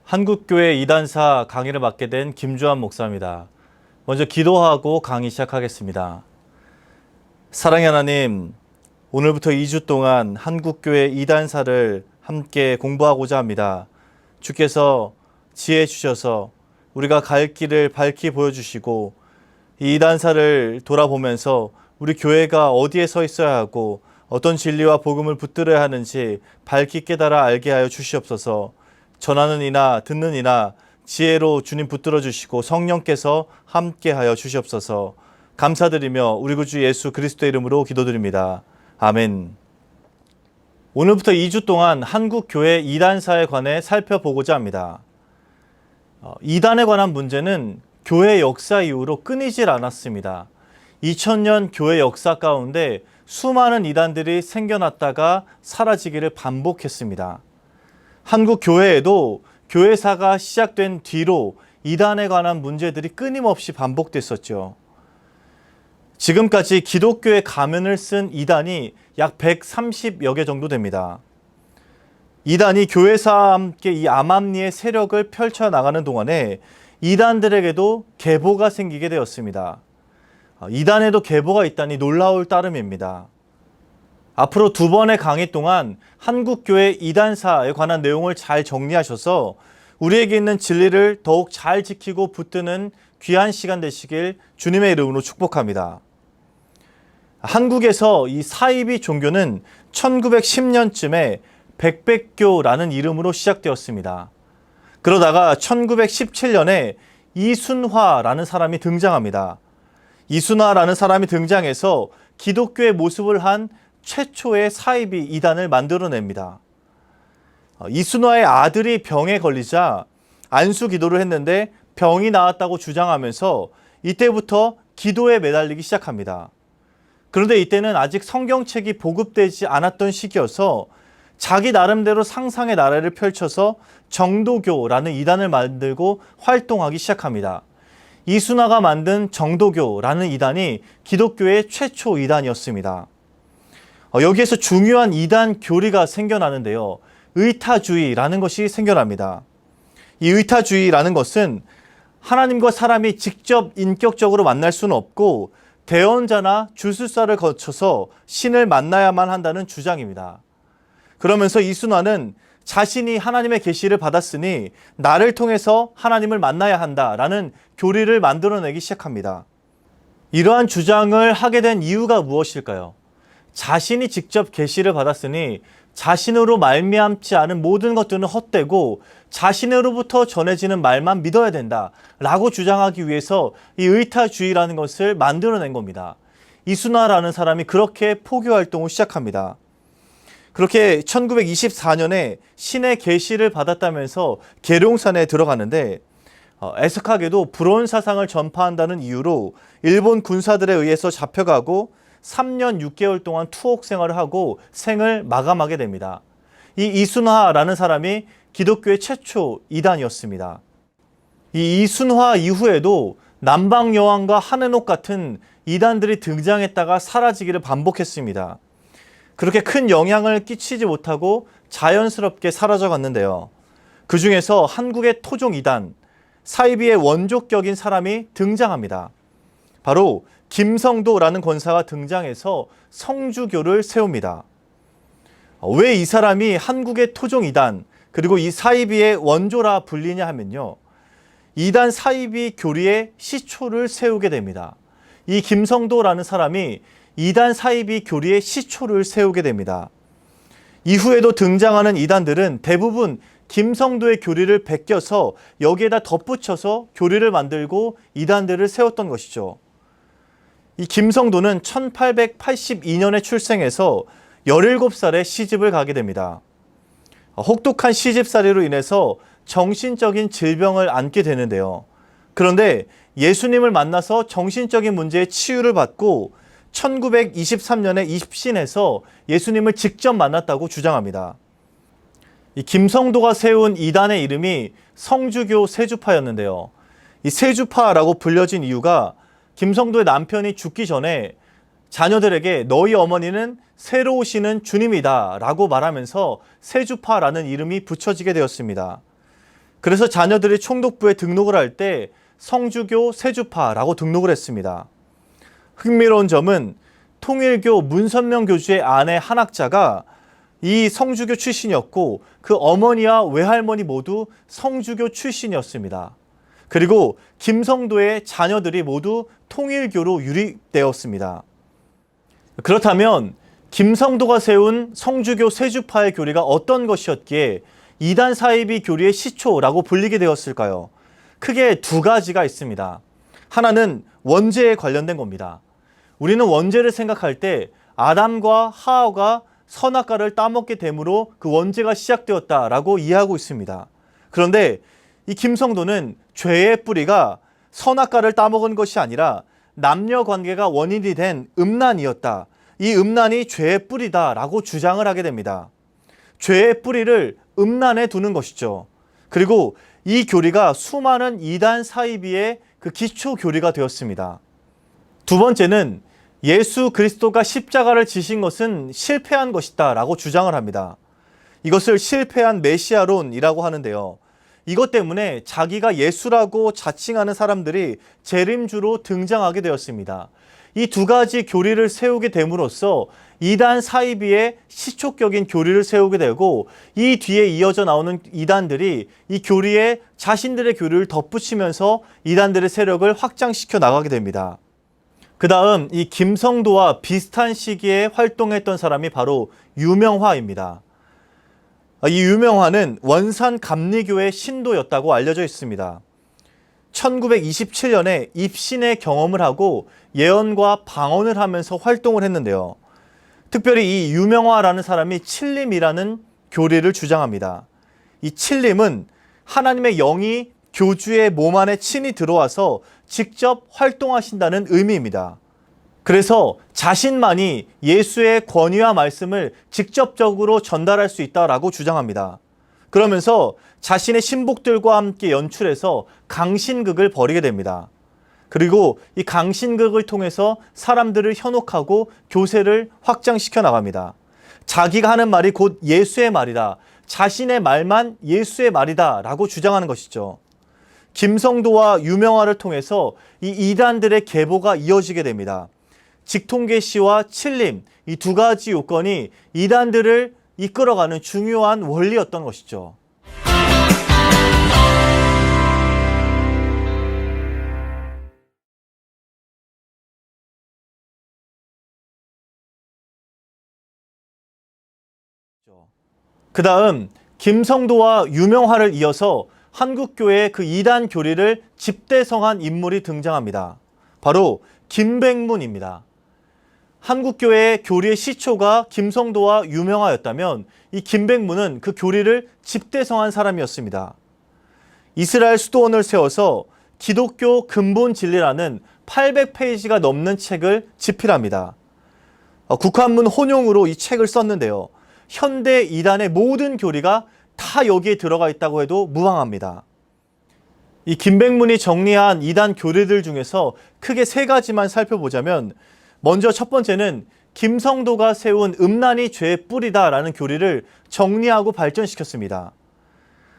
한국교회 이단사 강의를 맡게 된 김주환 목사입니다. 먼저 기도하고 강의 시작하겠습니다. 사랑의 하나님, 오늘부터 2주 동안 한국교회 이단사를 함께 공부하고자 합니다. 주께서 지혜 주셔서 우리가 갈 길을 밝히 보여주시고 이 이단사를 돌아보면서 우리 교회가 어디에 서 있어야 하고 어떤 진리와 복음을 붙들어야 하는지 밝히 깨달아 알게 하여 주시옵소서. 전하는 이나 듣는 이나 지혜로 주님 붙들어 주시고 성령께서 함께 하여 주시옵소서. 감사드리며 우리 구주 예수 그리스도의 이름으로 기도드립니다. 아멘. 오늘부터 2주 동안 한국교회 이단사에 관해 살펴보고자 합니다. 이단에 관한 문제는 교회 역사 이후로 끊이질 않았습니다. 2000년 교회 역사 가운데 수많은 이단들이 생겨났다가 사라지기를 반복했습니다. 한국 교회에도 교회사가 시작된 뒤로 이단에 관한 문제들이 끊임없이 반복됐었죠. 지금까지 기독교의 가면을 쓴 이단이 약 130여 개 정도 됩니다. 이단이 교회사와 함께 이 암암리의 세력을 펼쳐나가는 동안에 이단들에게도 계보가 생기게 되었습니다. 이단에도 계보가 있다니 놀라울 따름입니다. 앞으로 2번의 강의 동안 한국교회 이단사에 관한 내용을 잘 정리하셔서 우리에게 있는 진리를 더욱 잘 지키고 붙드는 귀한 시간 되시길 주님의 이름으로 축복합니다. 한국에서 이 사이비 종교는 1910년쯤에 백백교라는 이름으로 시작되었습니다. 그러다가 1917년에 이순화라는 사람이 등장합니다. 이순화라는 사람이 등장해서 기독교의 모습을 한 최초의 사이비 이단을 만들어냅니다. 이순화의 아들이 병에 걸리자 안수 기도를 했는데 병이 나았다고 주장하면서 이때부터 기도에 매달리기 시작합니다. 그런데 이때는 아직 성경책이 보급되지 않았던 시기여서 자기 나름대로 상상의 나래를 펼쳐서 정도교라는 이단을 만들고 활동하기 시작합니다. 이순화가 만든 정도교라는 이단이 기독교의 최초 이단이었습니다. 여기에서 중요한 이단 교리가 생겨나는데요. 의타주의라는 것이 생겨납니다. 이 의타주의라는 것은 하나님과 사람이 직접 인격적으로 만날 수는 없고 대언자나 주술사를 거쳐서 신을 만나야만 한다는 주장입니다. 그러면서 이순화는 자신이 하나님의 계시를 받았으니 나를 통해서 하나님을 만나야 한다라는 교리를 만들어내기 시작합니다. 이러한 주장을 하게 된 이유가 무엇일까요? 자신이 직접 계시를 받았으니 자신으로 말미암지 않은 모든 것들은 헛되고 자신으로부터 전해지는 말만 믿어야 된다라고 주장하기 위해서 이 의타주의라는 것을 만들어낸 겁니다. 이순화라는 사람이 그렇게 포교 활동을 시작합니다. 그렇게 1924년에 신의 계시를 받았다면서 계룡산에 들어가는데 애석하게도 불온 사상을 전파한다는 이유로 일본 군사들에 의해서 잡혀가고 3년 6개월 동안 투옥 생활을 하고 생을 마감하게 됩니다. 이 이순화라는 사람이 기독교의 최초 이단이었습니다. 이 이순화 이후에도 남방여왕과 한해녹 같은 이단들이 등장했다가 사라지기를 반복했습니다. 그렇게 큰 영향을 끼치지 못하고 자연스럽게 사라져갔는데요. 그 중에서 한국의 토종 이단, 사이비의 원조격인 사람이 등장합니다. 바로 김성도라는 권사가 등장해서 성주교를 세웁니다. 왜 이 사람이 한국의 토종 이단, 그리고 이 사이비의 원조라 불리냐 하면요. 이단 사이비 교리의 시초를 세우게 됩니다. 이 김성도라는 사람이 이단 사이비 교리의 시초를 세우게 됩니다. 이후에도 등장하는 이단들은 대부분 김성도의 교리를 베껴서 여기에다 덧붙여서 교리를 만들고 이단들을 세웠던 것이죠. 이 김성도는 1882년에 출생해서 17살에 시집을 가게 됩니다. 혹독한 시집살이로 인해서 정신적인 질병을 앓게 되는데요. 그런데 예수님을 만나서 정신적인 문제의 치유를 받고 1923년에 입신해서 예수님을 직접 만났다고 주장합니다. 이 김성도가 세운 이단의 이름이 성주교 세주파였는데요. 이 세주파라고 불려진 이유가 김성도의 남편이 죽기 전에 자녀들에게 너희 어머니는 새로 오시는 주님이다 라고 말하면서 세주파라는 이름이 붙여지게 되었습니다. 그래서 자녀들이 총독부에 등록을 할 때 성주교 세주파라고 등록을 했습니다. 흥미로운 점은 통일교 문선명 교주의 아내 한학자가 이 성주교 출신이었고 그 어머니와 외할머니 모두 성주교 출신이었습니다. 그리고 김성도의 자녀들이 모두 통일교로 유립되었습니다. 그렇다면 김성도가 세운 성주교 세주파의 교리가 어떤 것이었기에 이단 사이비 교리의 시초라고 불리게 되었을까요? 크게 두 가지가 있습니다. 하나는 원죄에 관련된 겁니다. 우리는 원죄를 생각할 때 아담과 하와가 선악과를 따먹게 되므로 그 원죄가 시작되었다라고 이해하고 있습니다. 그런데 이 김성도는 죄의 뿌리가 선악과를 따먹은 것이 아니라 남녀 관계가 원인이 된 음란이었다. 이 음란이 죄의 뿌리다라고 주장을 하게 됩니다. 죄의 뿌리를 음란에 두는 것이죠. 그리고 이 교리가 수많은 이단 사이비의 그 기초 교리가 되었습니다. 두 번째는 예수 그리스도가 십자가를 지신 것은 실패한 것이다 라고 주장을 합니다. 이것을 실패한 메시아론이라고 하는데요. 이것 때문에 자기가 예수라고 자칭하는 사람들이 재림주로 등장하게 되었습니다. 이 두 가지 교리를 세우게 됨으로써 이단 사이비의 시초격인 교리를 세우게 되고 이 뒤에 이어져 나오는 이단들이 이 교리에 자신들의 교리를 덧붙이면서 이단들의 세력을 확장시켜 나가게 됩니다. 그 다음 이 김성도와 비슷한 시기에 활동했던 사람이 바로 유명화입니다. 이 유명화는 원산 감리교의 신도였다고 알려져 있습니다. 1927년에 입신의 경험을 하고 예언과 방언을 하면서 활동을 했는데요. 특별히 이 유명화라는 사람이 칠림이라는 교리를 주장합니다. 이 칠림은 하나님의 영이 교주의 몸 안에 친히 들어와서 직접 활동하신다는 의미입니다. 그래서 자신만이 예수의 권위와 말씀을 직접적으로 전달할 수 있다라고 주장합니다. 그러면서 자신의 신복들과 함께 연출해서 강신극을 벌이게 됩니다. 그리고 이 강신극을 통해서 사람들을 현혹하고 교세를 확장시켜 나갑니다. 자기가 하는 말이 곧 예수의 말이다. 자신의 말만 예수의 말이다 라고 주장하는 것이죠. 김성도와 유명화를 통해서 이 이단들의 계보가 이어지게 됩니다. 직통계시와 칠림, 이 두 가지 요건이 이단들을 이끌어가는 중요한 원리였던 것이죠. 그 다음 김성도와 유명화를 이어서 한국교회의 그 이단 교리를 집대성한 인물이 등장합니다. 바로 김백문입니다. 한국교회의 교리의 시초가 김성도와 유명화였다면 이 김백문은 그 교리를 집대성한 사람이었습니다. 이스라엘 수도원을 세워서 기독교 근본 진리라는 800페이지가 넘는 책을 집필합니다. 국한문 혼용으로 이 책을 썼는데요. 현대 이단의 모든 교리가 다 여기에 들어가 있다고 해도 무방합니다. 이 김백문이 정리한 이단 교리들 중에서 크게 세 가지만 살펴보자면 먼저 첫 번째는 김성도가 세운 음란이 죄의 뿌리다라는 교리를 정리하고 발전시켰습니다.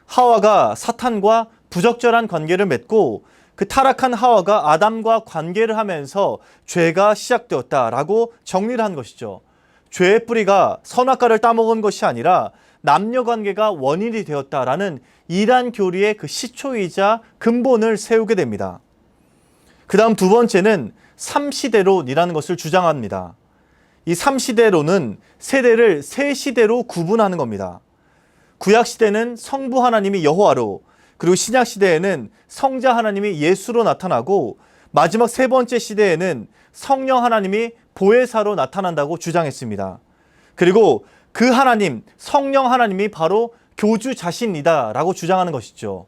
하와가 사탄과 부적절한 관계를 맺고 그 타락한 하와가 아담과 관계를 하면서 죄가 시작되었다라고 정리를 한 것이죠. 죄의 뿌리가 선악과를 따먹은 것이 아니라 남녀 관계가 원인이 되었다라는 이단 교리의 그 시초이자 근본을 세우게 됩니다. 그 다음 두 번째는 삼시대론이라는 것을 주장합니다. 이 삼시대론은 세대를 세 시대로 구분하는 겁니다. 구약시대는 성부 하나님이 여호와로, 그리고 신약시대에는 성자 하나님이 예수로 나타나고 마지막 세 번째 시대에는 성령 하나님이 보혜사로 나타난다고 주장했습니다. 그리고 그 하나님, 성령 하나님이 바로 교주 자신이다 라고 주장하는 것이죠.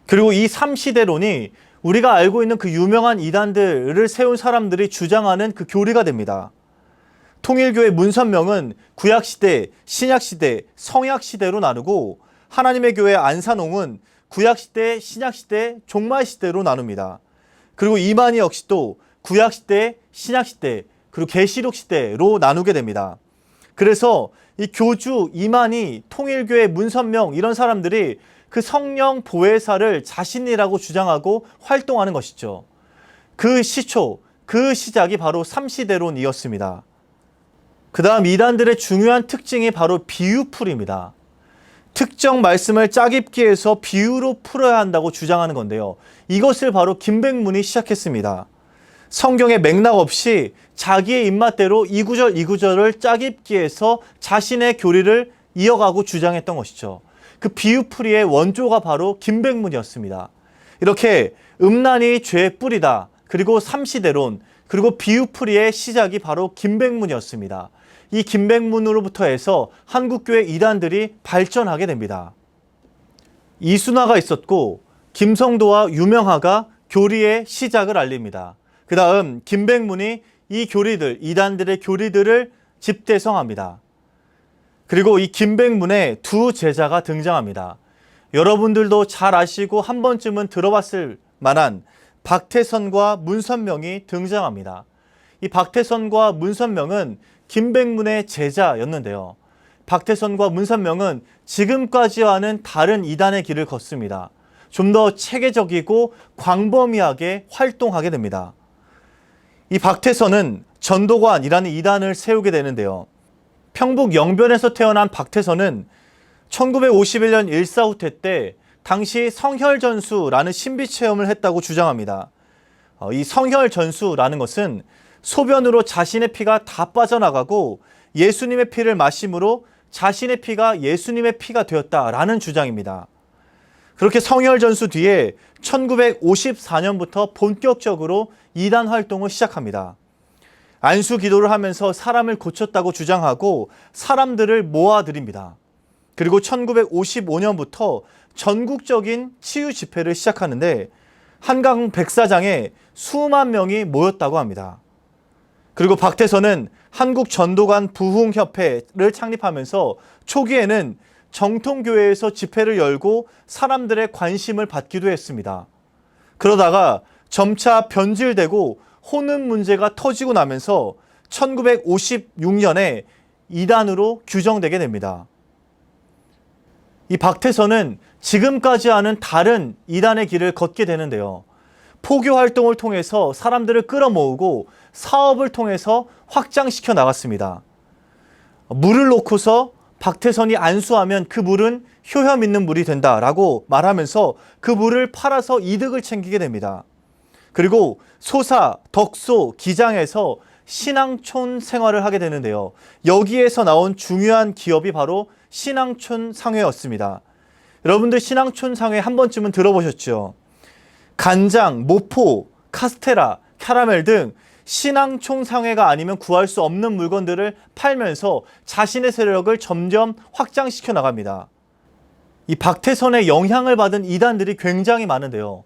그리고 이 삼시대론이 우리가 알고 있는 그 유명한 이단들을 세운 사람들이 주장하는 그 교리가 됩니다. 통일교의 문선명은 구약시대, 신약시대, 성약시대로 나누고 하나님의 교회 안산홍은 구약시대, 신약시대, 종말시대로 나눕니다. 그리고 이만희 역시 또 구약시대, 신약시대, 그리고 계시록시대로 나누게 됩니다. 그래서 이 교주, 이만희, 통일교회, 문선명 이런 사람들이 그 성령 보혜사를 자신이라고 주장하고 활동하는 것이죠. 그 시초, 그 시작이 바로 삼시대론이었습니다. 그 다음 이단들의 중요한 특징이 바로 비유풀이입니다. 특정 말씀을 짜깁기 해서 비유로 풀어야 한다고 주장하는 건데요. 이것을 바로 김백문이 시작했습니다. 성경의 맥락 없이 자기의 입맛대로 이 구절 이 구절을 짜깁기 해서 자신의 교리를 이어가고 주장했던 것이죠. 그 비유풀이의 원조가 바로 김백문이었습니다. 이렇게 음란이 죄의 뿌리다, 그리고 삼시대론, 그리고 비유풀이의 시작이 바로 김백문이었습니다. 이 김백문으로부터 해서 한국교회 이단들이 발전하게 됩니다. 이순화가 있었고 김성도와 유명하가 교리의 시작을 알립니다. 그 다음 김백문이 이 교리들, 이단들의 교리들을 집대성합니다. 그리고 이 김백문의 두 제자가 등장합니다. 여러분들도 잘 아시고 한 번쯤은 들어봤을 만한 박태선과 문선명이 등장합니다. 이 박태선과 문선명은 김백문의 제자였는데요. 박태선과 문선명은 지금까지와는 다른 이단의 길을 걷습니다. 좀 더 체계적이고 광범위하게 활동하게 됩니다. 이 박태선은 전도관이라는 이단을 세우게 되는데요. 평북 영변에서 태어난 박태선은 1951년 일사후퇴 때 당시 성혈전수라는 신비체험을 했다고 주장합니다. 이 성혈전수라는 것은 소변으로 자신의 피가 다 빠져나가고 예수님의 피를 마심으로 자신의 피가 예수님의 피가 되었다라는 주장입니다. 그렇게 성혈전수 뒤에 1954년부터 본격적으로 이단 활동을 시작합니다. 안수 기도를 하면서 사람을 고쳤다고 주장하고 사람들을 모아들입니다. 그리고 1955년부터 전국적인 치유 집회를 시작하는데 한강 백사장에 수만 명이 모였다고 합니다. 그리고 박태선은 한국전도관 부흥협회를 창립하면서 초기에는 정통교회에서 집회를 열고 사람들의 관심을 받기도 했습니다. 그러다가 점차 변질되고 혼은 문제가 터지고 나면서 1956년에 이단으로 규정되게 됩니다. 이 박태선은 지금까지와는 다른 이단의 길을 걷게 되는데요. 포교 활동을 통해서 사람들을 끌어모으고 사업을 통해서 확장시켜 나갔습니다. 물을 놓고서 박태선이 안수하면 그 물은 효염 있는 물이 된다라고 말하면서 그 물을 팔아서 이득을 챙기게 됩니다. 그리고 소사, 덕소, 기장에서 신앙촌 생활을 하게 되는데요. 여기에서 나온 중요한 기업이 바로 신앙촌 상회였습니다. 여러분들 신앙촌 상회 한 번쯤은 들어보셨죠? 간장, 모포, 카스테라, 캐러멜 등 신앙총 상회가 아니면 구할 수 없는 물건들을 팔면서 자신의 세력을 점점 확장시켜 나갑니다. 이 박태선의 영향을 받은 이단들이 굉장히 많은데요.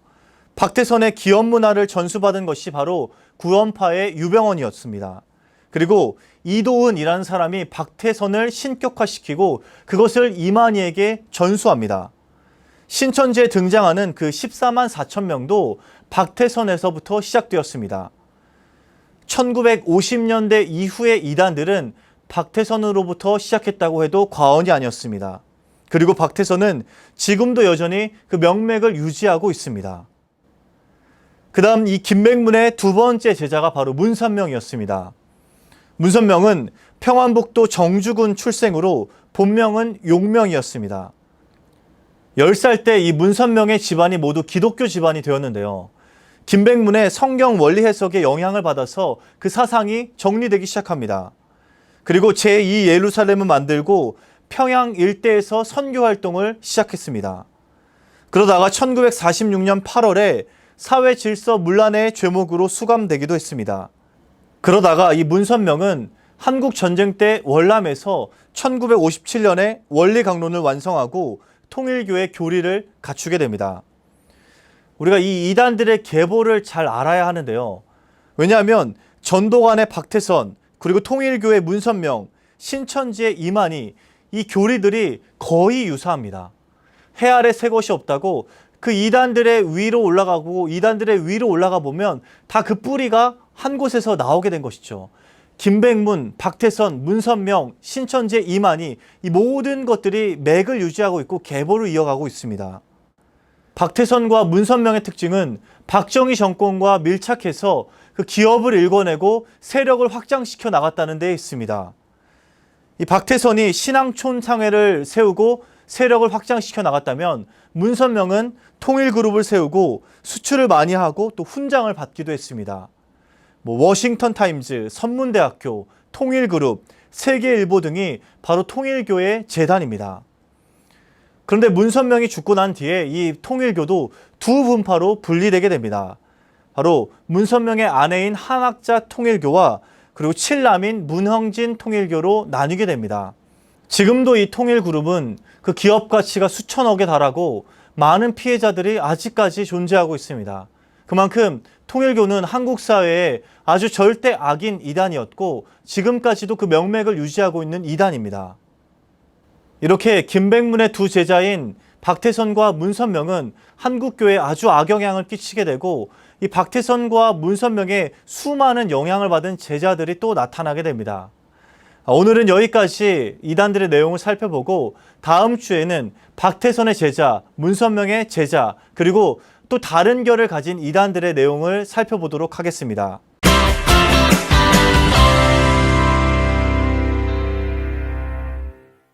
박태선의 기업 문화를 전수받은 것이 바로 구원파의 유병원이었습니다. 그리고 이도은이라는 사람이 박태선을 신격화시키고 그것을 이만희에게 전수합니다. 신천지에 등장하는 그 14만 4천 명도 박태선에서부터 시작되었습니다. 1950년대 이후의 이단들은 박태선으로부터 시작했다고 해도 과언이 아니었습니다. 그리고 박태선은 지금도 여전히 그 명맥을 유지하고 있습니다. 그 다음 이 김백문의 두 번째 제자가 바로 문선명이었습니다. 문선명은 평안북도 정주군 출생으로 본명은 용명이었습니다. 10살 때 이 문선명의 집안이 모두 기독교 집안이 되었는데요. 김백문의 성경 원리 해석에 영향을 받아서 그 사상이 정리되기 시작합니다. 그리고 제2 예루살렘을 만들고 평양 일대에서 선교 활동을 시작했습니다. 그러다가 1946년 8월에 사회질서 문란의 죄목으로 수감되기도 했습니다. 그러다가 이 문선명은 한국전쟁 때 월남에서 1957년에 원리 강론을 완성하고 통일교의 교리를 갖추게 됩니다. 우리가 이 이단들의 계보를 잘 알아야 하는데요. 왜냐하면 전도관의 박태선, 그리고 통일교의 문선명, 신천지의 이만희, 이 교리들이 거의 유사합니다. 해 아래 새 것이 없다고 그 이단들의 위로 올라가고 이단들의 위로 올라가 보면 다 그 뿌리가 한 곳에서 나오게 된 것이죠. 김백문, 박태선, 문선명, 신천지, 이만희 이 모든 것들이 맥을 유지하고 있고 계보를 이어가고 있습니다. 박태선과 문선명의 특징은 박정희 정권과 밀착해서 그 기업을 일궈내고 세력을 확장시켜 나갔다는 데 있습니다. 이 박태선이 신앙촌 상회를 세우고 세력을 확장시켜 나갔다면 문선명은 통일그룹을 세우고 수출을 많이 하고 또 훈장을 받기도 했습니다. 워싱턴 타임즈, 선문대학교, 통일그룹, 세계일보 등이 바로 통일교의 재단입니다. 그런데 문선명이 죽고 난 뒤에 이 통일교도 두 분파로 분리되게 됩니다. 바로 문선명의 아내인 한학자 통일교와 그리고 칠남인 문형진 통일교로 나뉘게 됩니다. 지금도 이 통일그룹은 그 기업 가치가 수천억에 달하고 많은 피해자들이 아직까지 존재하고 있습니다. 그만큼 통일교는 한국 사회의 아주 절대 악인 이단이었고 지금까지도 그 명맥을 유지하고 있는 이단입니다. 이렇게 김백문의 두 제자인 박태선과 문선명은 한국교회에 아주 악영향을 끼치게 되고 이 박태선과 문선명의 수많은 영향을 받은 제자들이 또 나타나게 됩니다. 오늘은 여기까지 이단들의 내용을 살펴보고 다음 주에는 박태선의 제자, 문선명의 제자, 그리고 또 다른 결을 가진 이단들의 내용을 살펴보도록 하겠습니다.